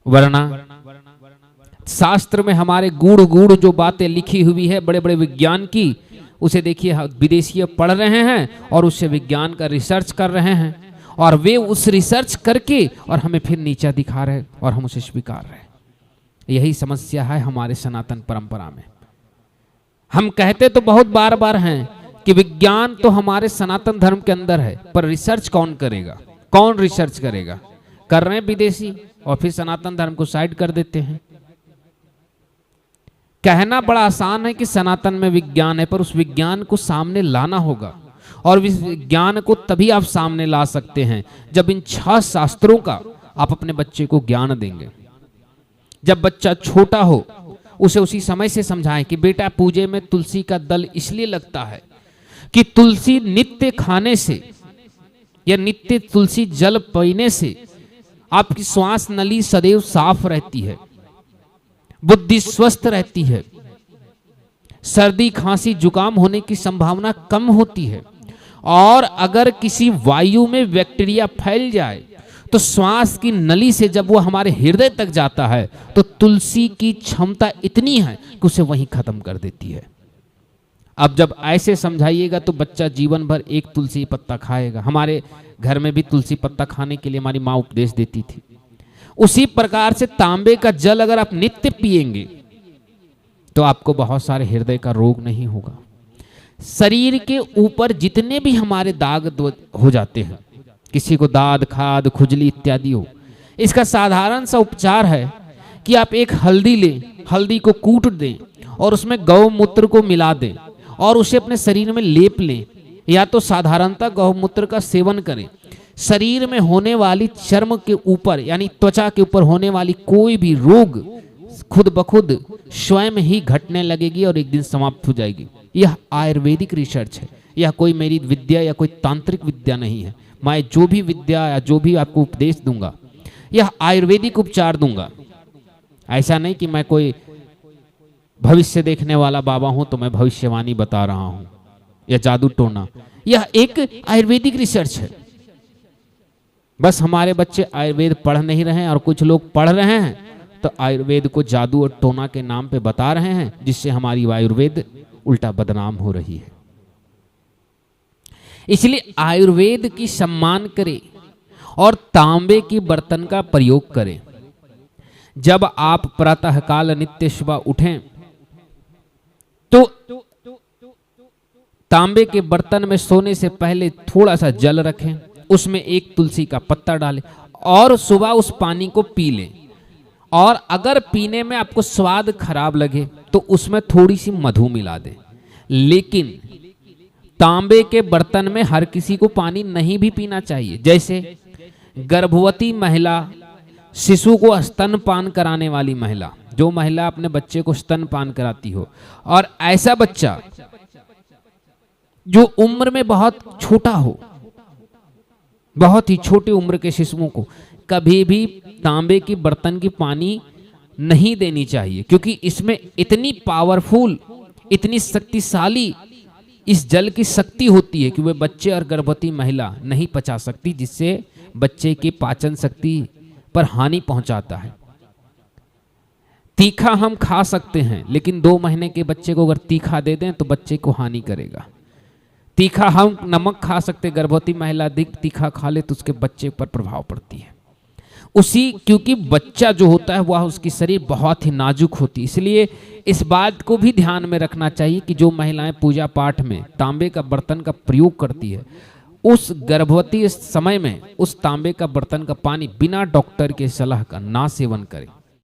वरना शास्त्र में हमारे गूढ़ गूढ़ जो बातें लिखी हुई है बड़े बड़े विज्ञान की, उसे देखिए विदेशी पढ़ रहे हैं और उससे विज्ञान का रिसर्च कर रहे हैं, और वे उस रिसर्च करके और हमें फिर नीचा दिखा रहे और हम उसे स्वीकार रहे। यही समस्या है हमारे सनातन परंपरा में। हम कहते तो बहुत बार बार हैं कि विज्ञान तो हमारे सनातन धर्म के अंदर है, पर रिसर्च कौन करेगा? कौन रिसर्च करेगा? कर रहे हैं विदेशी, और फिर सनातन धर्म को साइड कर देते हैं। कहना बड़ा आसान है कि सनातन में विज्ञान है, पर उस विज्ञान को सामने लाना होगा, और इस विज्ञान को तभी आप सामने ला सकते हैं जब इन 6 शास्त्रों का आप अपने बच्चे को ज्ञान देंगे। जब बच्चा छोटा हो उसे उसी समय से समझाएं कि बेटा पूजे में तुलसी का दल इसलिए लगता है कि तुलसी नित्य खाने से या नित्य तुलसी जल पीने से आपकी श्वास नली सदैव साफ रहती है, बुद्धि स्वस्थ रहती है, सर्दी खांसी जुकाम होने की संभावना कम होती है, और अगर किसी वायु में बैक्टीरिया फैल जाए तो श्वास की नली से जब वो हमारे हृदय तक जाता है तो तुलसी की क्षमता इतनी है कि उसे वहीं खत्म कर देती है। अब जब ऐसे समझाइएगा तो बच्चा जीवन भर एक तुलसी पत्ता खाएगा। हमारे घर में भी तुलसी पत्ता खाने के लिए हमारी माँ उपदेश देती थी। उसी प्रकार से तांबे का जल अगर आप नित्य पिएंगे तो आपको बहुत सारे हृदय का रोग नहीं होगा। शरीर के ऊपर जितने भी हमारे दाग हो जाते हैं, किसी को दाद खाद खुजली इत्यादि हो, इसका साधारण सा उपचार है कि आप एक हल्दी लें, हल्दी को कूट दें और उसमें गौमूत्र को मिला दें और उसे अपने शरीर में लेप लें, या तो साधारणतः गौमूत्र का सेवन करें। शरीर में होने वाली चर्म के ऊपर यानी त्वचा के ऊपर होने वाली कोई भी रोग खुद ब खुद स्वयं ही घटने लगेगी और एक दिन समाप्त हो जाएगी। यह आयुर्वेदिक रिसर्च है, यह कोई मेरी विद्या या कोई तांत्रिक विद्या नहीं है। मैं जो भी विद्या या जो भी आपको उपदेश दूंगा यह आयुर्वेदिक उपचार दूंगा। ऐसा नहीं कि मैं कोई भविष्य देखने वाला बाबा हूं तो मैं भविष्यवाणी बता रहा हूं या जादू टोना। यह एक आयुर्वेदिक रिसर्च है। बस हमारे बच्चे आयुर्वेद पढ़ नहीं रहे हैं और कुछ लोग पढ़ रहे हैं तो आयुर्वेद को जादू और टोना के नाम पे बता रहे हैं, जिससे हमारी आयुर्वेद उल्टा बदनाम हो रही है। इसलिए आयुर्वेद की सम्मान करें और तांबे की बर्तन का प्रयोग करें। जब आप प्रातःकाल नित्य सुबह उठें तो तांबे के बर्तन में सोने से पहले थोड़ा सा जल रखें, उसमें एक तुलसी का पत्ता डालें और सुबह उस पानी को पी लें। और अगर पीने में आपको स्वाद खराब लगे तो उसमें थोड़ी सी मधु मिला दें। लेकिन तांबे के बर्तन में हर किसी को पानी नहीं भी पीना चाहिए। जैसे गर्भवती महिला, शिशु को स्तनपान कराने वाली महिला, जो महिला अपने बच्चे को स्तनपान कराती हो, और ऐसा बच्चा जो उम्र में बहुत छोटा हो, बहुत ही छोटी उम्र के शिशुओं को कभी भी तांबे की बर्तन की पानी नहीं देनी चाहिए, क्योंकि इसमें इतनी पावरफुल, इतनी शक्तिशाली इस जल की शक्ति होती है कि वह बच्चे और गर्भवती महिला नहीं पचा सकती, जिससे बच्चे की पाचन शक्ति पर हानि पहुंचाता है। तीखा हम खा सकते हैं, लेकिन 2 महीने के बच्चे को अगर तीखा दे दें तो बच्चे को हानि करेगा। तीखा हम नमक खा सकते, गर्भवती महिला अधिक तीखा खा ले तो उसके बच्चे पर प्रभाव पड़ती है। क्योंकि बच्चा जो होता है वह उसकी शरीर बहुत ही नाजुक होती है। इसलिए इस बात को भी ध्यान में रखना चाहिए कि जो महिलाएं पूजा पाठ में तांबे का बर्तन का प्रयोग करती है, उस गर्भवती समय में उस तांबे का बर्तन का पानी बिना डॉक्टर के सलाह का ना सेवन करें।